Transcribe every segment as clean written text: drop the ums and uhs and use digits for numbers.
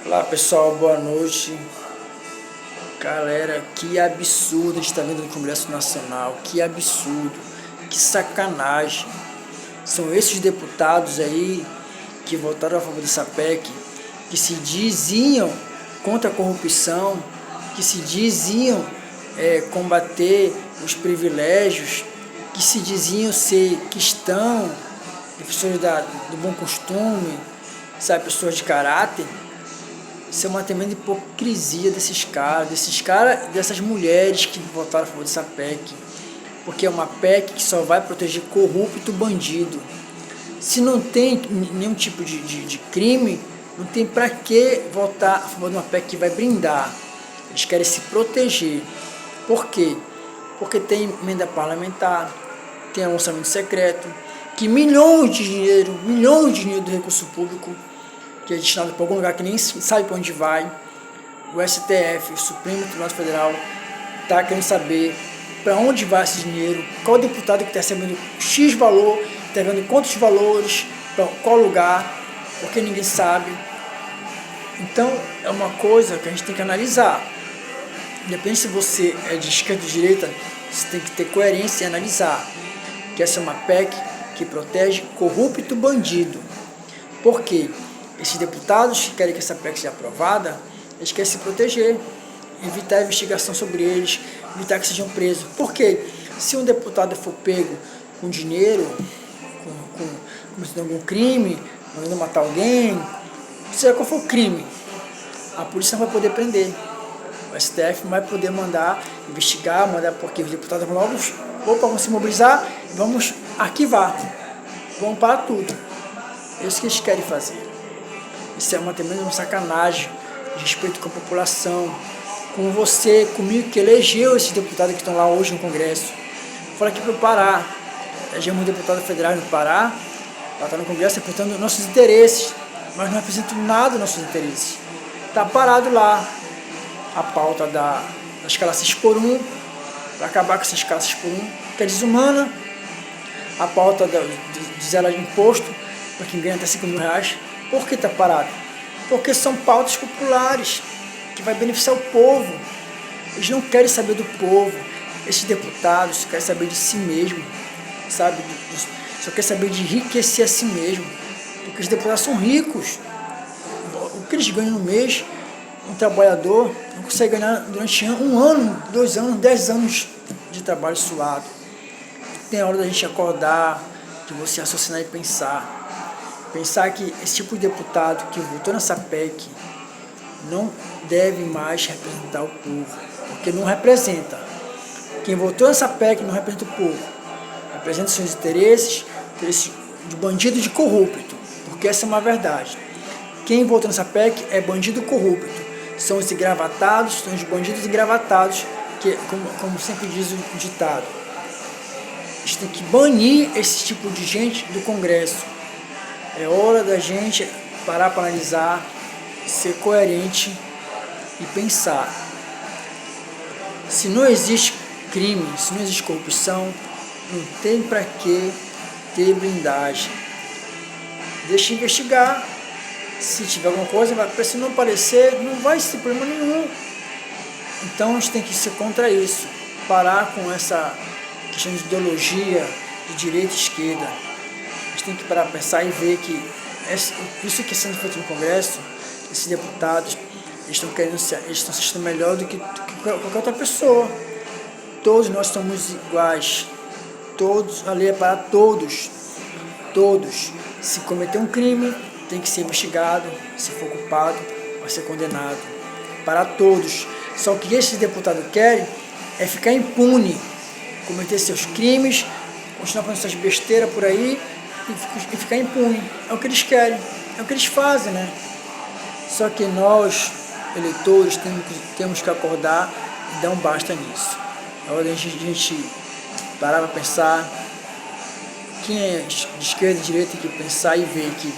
Olá pessoal, boa noite. Galera, que absurdo a gente está vendo no Congresso Nacional, que absurdo, que sacanagem. São esses deputados aí que votaram a favor dessa PEC, que se diziam contra a corrupção, que se diziam combater os privilégios, que se diziam ser cristãos, defensores do bom costume, sabe, pessoas de caráter. Isso é uma tremenda hipocrisia desses caras, dessas mulheres que votaram a favor dessa PEC. Porque é uma PEC que só vai proteger corrupto bandido. Se não tem nenhum tipo de crime, não tem para que votar a favor de uma PEC que vai brindar. Eles querem se proteger. Por quê? Porque tem emenda parlamentar, tem orçamento secreto, que milhões de dinheiro do recurso público, que é destinado para algum lugar que nem sabe para onde vai. O STF, o Supremo Tribunal Federal, está querendo saber para onde vai esse dinheiro, qual deputado que está recebendo X valor, está vendo quantos valores, para qual lugar, porque ninguém sabe. Então, é uma coisa que a gente tem que analisar. Independente se você é de esquerda ou de direita, você tem que ter coerência e analisar que essa é uma PEC que protege corrupto bandido. Por quê? Esses deputados que querem que essa PEC seja aprovada, eles querem se proteger, evitar a investigação sobre eles, evitar que sejam presos. Por quê? Se um deputado for pego com dinheiro, cometendo algum crime, mandando matar alguém, seja qual for o crime, a polícia não vai poder prender. O STF não vai poder mandar investigar, porque os deputados vão logo, vamos se mobilizar e vamos arquivar, vamos parar tudo. É isso que eles querem fazer. Isso é uma tremenda sacanagem de respeito com a população, com você, comigo, que elegeu esses deputados que estão lá hoje no Congresso. Fora aqui para o Pará, elegemos um deputado federal no Pará, ela está no Congresso representando nossos interesses, mas não representa nada dos nossos interesses. Está parado lá a pauta da escala 6x1, para acabar com essa escala 6x1, que é desumana, a pauta de zero de imposto, para quem ganha até R$5.000. Por que está parado? Porque são pautas populares, que vai beneficiar o povo. Eles não querem saber do povo. Esses deputados querem saber de si mesmo, sabe? Só querem saber de enriquecer a si mesmo. Porque os deputados são ricos. O que eles ganham no mês, um trabalhador não consegue ganhar durante um ano, 2 anos, 10 anos de trabalho suado. Tem a hora da gente acordar, de você raciocinar e pensar. Pensar que esse tipo de deputado que votou nessa PEC não deve mais representar o povo, porque não representa. Quem votou nessa PEC não representa o povo, representa seus interesses de bandido, de corrupto, porque essa é uma verdade. Quem votou nessa PEC é bandido corrupto, são os engravatados, são os bandidos engravatados, que, como sempre diz o ditado. A gente tem que banir esse tipo de gente do Congresso. É hora da gente parar para analisar, ser coerente e pensar. Se não existe crime, se não existe corrupção, não tem para que ter blindagem. Deixa investigar. Se tiver alguma coisa, se não aparecer, não vai ter problema nenhum. Então a gente tem que ser contra isso. Parar com essa questão de ideologia de direita e esquerda. A gente tem que parar para pensar e ver que isso que está sendo feito no Congresso, esses deputados, eles estão se achando melhor do que qualquer outra pessoa. Todos nós somos iguais. Todos, a lei é para todos. Todos. Se cometer um crime, tem que ser investigado. Se for culpado, vai ser condenado. Para todos. Só que o que esses deputados querem é ficar impune, cometer seus crimes, continuar fazendo suas besteiras por aí, e ficar impune. É o que eles querem, é o que eles fazem, né? Só que nós, eleitores, temos que acordar e dar um basta nisso. É hora de a gente parar para pensar. Quem é de esquerda e direita tem que pensar e ver que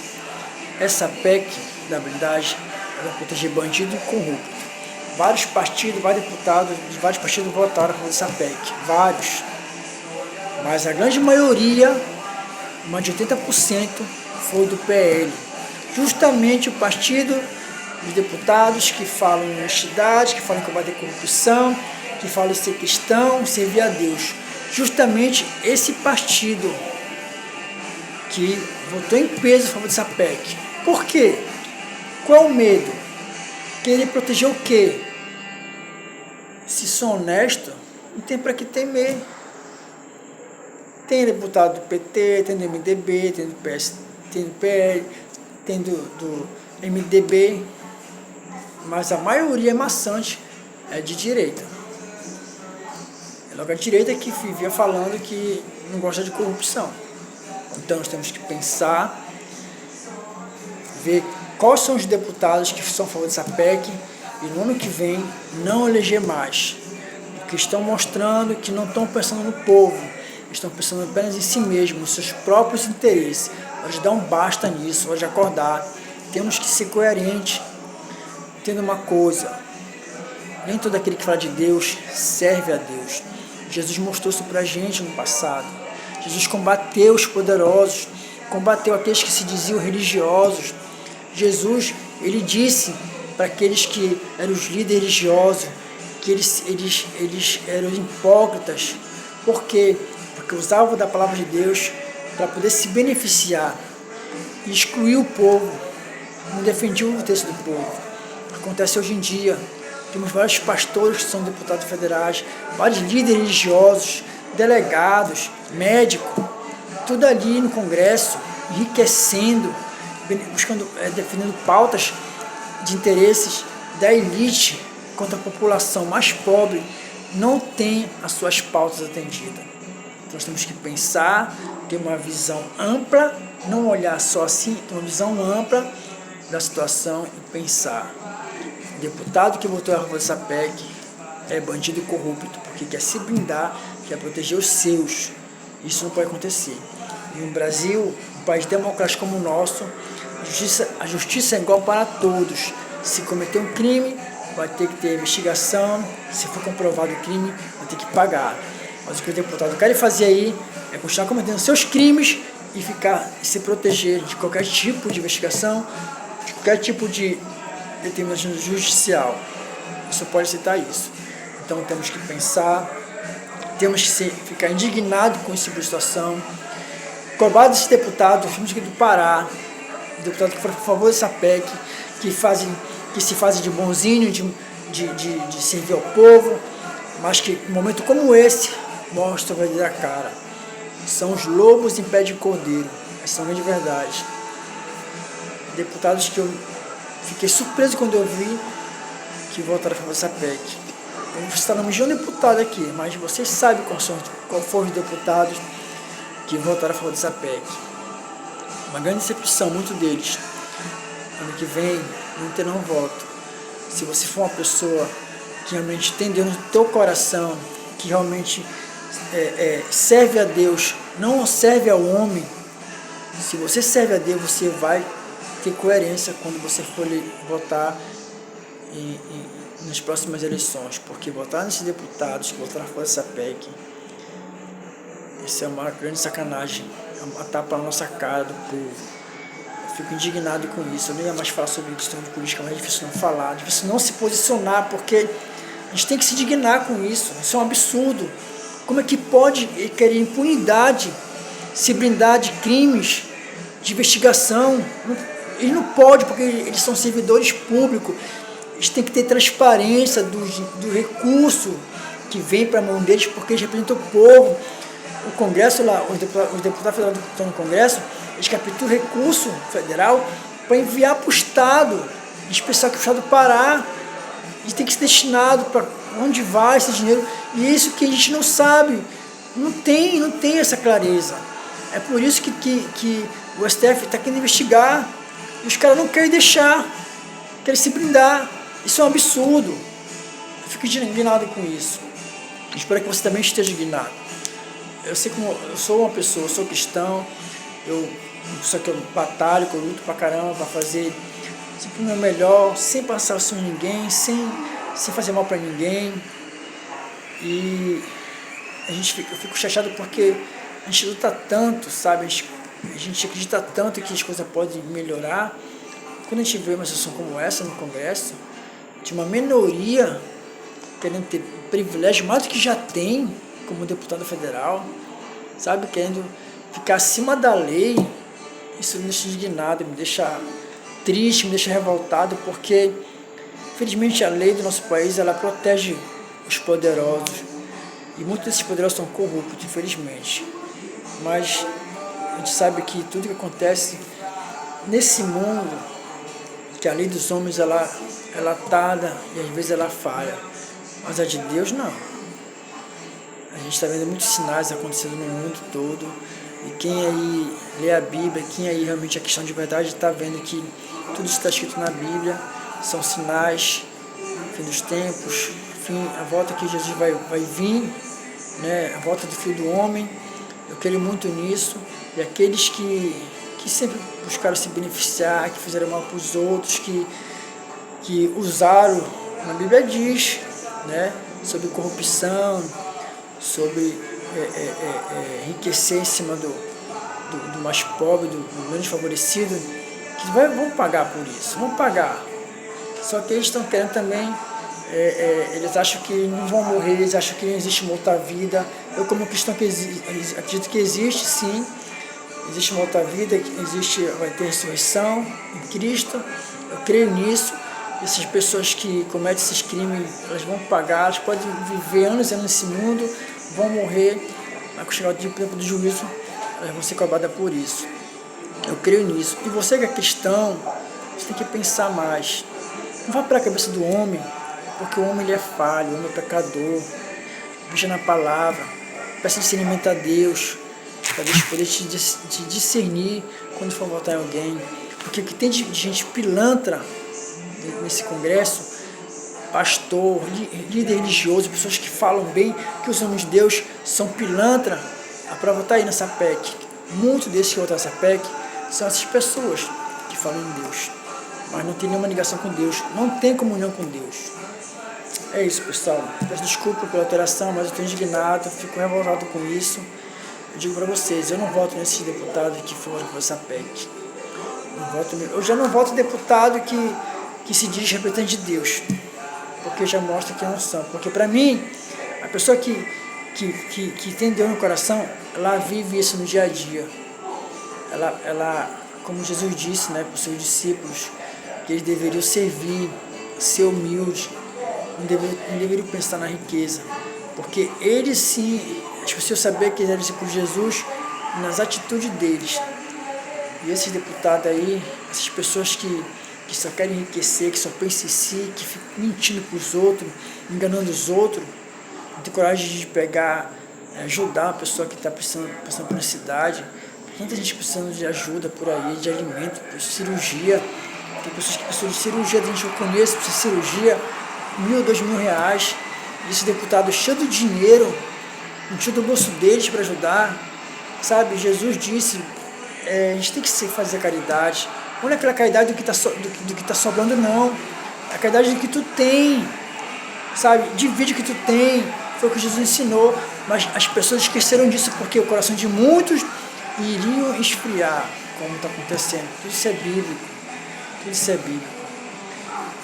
essa PEC da blindagem vai proteger bandido e corrupto. Vários partidos, vários deputados de vários partidos votaram por essa PEC. Vários. Mas a grande maioria, mais de 80%, foi do PL. Justamente o partido Os deputados que falam em honestidade, que falam em combater corrupção, que falam em ser cristão, servir a Deus. Justamente esse partido que votou em peso a favor dessa PEC. Por quê? Qual é o medo? Querer proteger o quê? Se sou honesto, não tem para que temer. Tem deputado do PT, tem do MDB, tem do PS, tem do PL, tem do MDB, mas a maioria maçante é de direita. É logo a direita que vivia falando que não gosta de corrupção. Então nós temos que pensar, ver quais são os deputados que são a favor dessa PEC e no ano que vem não eleger mais. Porque estão mostrando que não estão pensando no povo, estão pensando apenas em si mesmos, nos seus próprios interesses. Hora de dar um basta nisso, hora de acordar. Temos que ser coerentes. Entenda uma coisa, nem todo aquele que fala de Deus serve a Deus. Jesus mostrou isso pra gente no passado. Jesus combateu os poderosos, combateu aqueles que se diziam religiosos. Jesus, ele disse para aqueles que eram os líderes religiosos, que eles eram hipócritas. Por quê? Porque usavam da palavra de Deus para poder se beneficiar e excluir o povo, não defendiam o texto do povo. Acontece hoje em dia, temos vários pastores que são deputados federais, vários líderes religiosos, delegados, médicos, tudo ali no Congresso, enriquecendo, buscando, defendendo pautas de interesses da elite, enquanto a população mais pobre não tem as suas pautas atendidas. Então nós temos que pensar, ter uma visão ampla, não olhar só assim, ter uma visão ampla da situação e pensar. O deputado que votou a favor dessa PEC é bandido corrupto, porque quer se blindar, quer proteger os seus. Isso não pode acontecer. E no Brasil, um país democrático como o nosso, a justiça é igual para todos. Se cometer um crime, vai ter que ter investigação. Se for comprovado o crime, vai ter que pagar. Mas o que os deputados querem fazer aí é continuar cometendo seus crimes e se proteger de qualquer tipo de investigação, de qualquer tipo de determinação judicial. Você pode citar isso. Então temos que pensar, temos que ficar indignados com essa tipo de situação. Cobrar desses deputados, temos que ir do Pará, deputados que foram a favor dessa PEC, que se fazem de bonzinho, de servir ao povo, mas que em um momento como esse mostram a verdadeira cara. São os lobos em pé de cordeiro. Essa é a grande verdade. Deputados que eu fiquei surpreso quando eu vi que votaram a favor dessa PEC. Eu não vou citar nome de um deputado aqui, mas vocês sabem qual foram os deputados que votaram a favor dessa PEC. Uma grande decepção, muito deles. Ano que vem não terão voto. Se você for uma pessoa que realmente tem Deus no teu coração, que realmente serve a Deus, não serve ao homem, se você serve a Deus, você vai ter coerência quando você for votar nas próximas eleições, porque votar nesses deputados que votaram fora dessa PEC, isso é uma grande sacanagem, é uma tapa na nossa cara do povo. Eu fico indignado com isso. Eu nem ia mais falar sobre questão de política, mas é difícil não falar, é difícil não se posicionar, porque a gente tem que se indignar com isso. Isso é um absurdo. Como é que pode querer impunidade, se blindar de crimes, de investigação? Ele não pode, porque eles são servidores públicos. Eles têm que ter transparência do recurso que vem para a mão deles, porque eles representam o povo. O Congresso lá, os deputados federais que estão no Congresso, eles capturam o recurso federal para enviar para o Estado, em especial que o Estado do Pará, e tem que ser destinado para onde vai esse dinheiro. E é isso que a gente não sabe, não tem essa clareza. É por isso que o STF está querendo investigar, e os caras não querem deixar, querem se blindar. Isso é um absurdo. Eu fico indignado com isso. Espero que você também esteja indignado. Eu sei como eu sou uma pessoa, eu sou cristão, só que eu batalho, que eu luto pra caramba pra fazer sempre o meu melhor, sem passar sobre ninguém, sem fazer mal pra ninguém. E eu fico chateado porque a gente luta tanto, sabe? A gente acredita tanto que as coisas podem melhorar, quando a gente vê uma situação como essa no Congresso, de uma minoria querendo ter privilégio mais do que já tem como deputado federal, sabe, querendo ficar acima da lei, isso me deixa indignado, me deixa triste, me deixa revoltado, porque infelizmente a lei do nosso país, ela protege os poderosos, e muitos desses poderosos são corruptos, infelizmente. Mas a gente sabe que tudo que acontece nesse mundo, que a lei dos homens ela tarda e às vezes ela falha, mas a de Deus não. A gente está vendo muitos sinais acontecendo no mundo todo, e quem aí lê a Bíblia, quem aí realmente é questão de verdade, está vendo que tudo isso está escrito na Bíblia, são sinais, fim dos tempos, fim, a volta que Jesus vai vir, né, a volta do Filho do Homem. Eu creio muito nisso, e aqueles que sempre buscaram se beneficiar, que fizeram mal para os outros, que usaram, na Bíblia diz, né, sobre corrupção, sobre enriquecer em cima do mais pobre, do menos favorecido, que vão pagar por isso, vão pagar. Só que eles estão querendo também, eles acham que não vão morrer, eles acham que não existe uma outra vida. Eu, como cristão, acredito que existe sim, existe uma outra vida, vai ter ressurreição em Cristo, eu creio nisso. Essas pessoas que cometem esses crimes, elas vão pagar, elas podem viver anos e anos nesse mundo, vão morrer, mas com o chegar do tempo do juízo, elas vão ser cobradas por isso. Eu creio nisso. E você que é cristão, você tem que pensar mais. Não vá para a cabeça do homem, porque o homem ele é falho, o homem é pecador. Veja na palavra, peça discernimento a Deus, para Deus poder te discernir quando for votar em alguém. Porque o que tem de gente pilantra nesse congresso, pastor, líder religioso, pessoas que falam bem, que os homens de Deus são pilantra, para votar aí nessa PEC. Muitos desses que votam nessa PEC são essas pessoas que falam em Deus, mas não tem nenhuma ligação com Deus, não tem comunhão com Deus. É isso, pessoal. Peço desculpa pela alteração, mas eu estou indignado, fico revoltado com isso. Eu digo para vocês, eu não voto nesses deputados que foram por essa PEC. Eu já não voto deputado que se diz representante de Deus, porque já mostra que não são. Porque para mim, a pessoa que tem Deus no coração, ela vive isso no dia a dia. Ela, como Jesus disse, né, para os seus discípulos, que eles deveriam servir, ser humildes, não deveriam pensar na riqueza, porque eles sim, as pessoas sabiam que eles eram discípulos de Jesus nas atitudes deles. E esses deputados aí, essas pessoas que só querem enriquecer, que só pensam em si, que ficam mentindo para os outros, enganando os outros, não tem coragem de pegar, ajudar uma pessoa que está passando por necessidade. Tanta gente precisando de ajuda por aí, de alimento, de cirurgia. Tem pessoas que precisam de cirurgia, tem gente que eu conheço, precisa de cirurgia, 1.000, 2.000 reais. E esse deputado cheio de dinheiro, não tira do bolso deles para ajudar. Sabe, Jesus disse, a gente tem que fazer caridade. Não é aquela caridade do que tá sobrando, não. A caridade do que tu tem, sabe? Divide o que tu tem. Foi o que Jesus ensinou. Mas as pessoas esqueceram disso porque o coração de muitos iriam esfriar, como está acontecendo. Tudo isso é bíblico. Tudo isso é bíblico.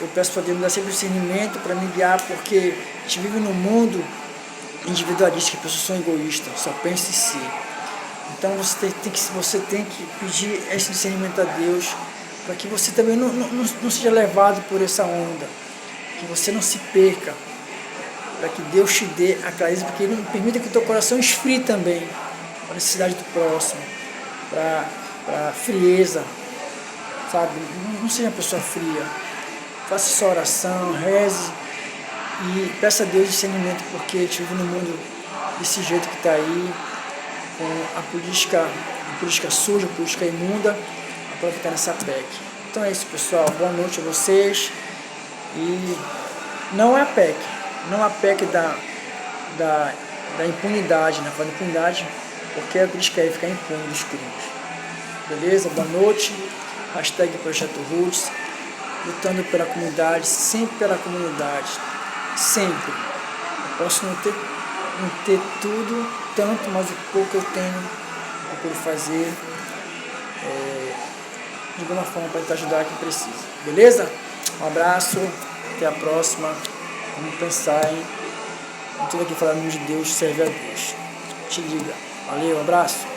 Eu peço para Deus me dar sempre discernimento para me guiar, porque a gente vive num mundo individualista, que as pessoas são egoístas, só pensam em si. Então você tem que pedir esse discernimento a Deus, para que você também não seja levado por essa onda, que você não se perca, para que Deus te dê a clareza, porque Ele não permita que o teu coração esfrie também, para a necessidade do próximo, para a frieza, sabe? Não seja uma pessoa fria, faça sua oração, reze e peça a Deus discernimento, porque a gente vive no mundo desse jeito que está aí, com a política suja, a política imunda, para ficar nessa PEC. Então é isso, pessoal. Boa noite a vocês. E não é a PEC, não é a PEC da impunidade, né? Fala impunidade, porque a política é ficar impune dos crimes. Beleza? Boa noite. Hashtag Projeto Roots, lutando pela comunidade, sempre pela comunidade. Sempre. Eu posso não ter tudo, tanto, mas o pouco eu tenho, eu procuro fazer de alguma forma para tentar ajudar quem precisa. Beleza? Um abraço, até a próxima. Vamos pensar em tudo aqui falando de Deus, serve a Deus. Te liga. Valeu, um abraço.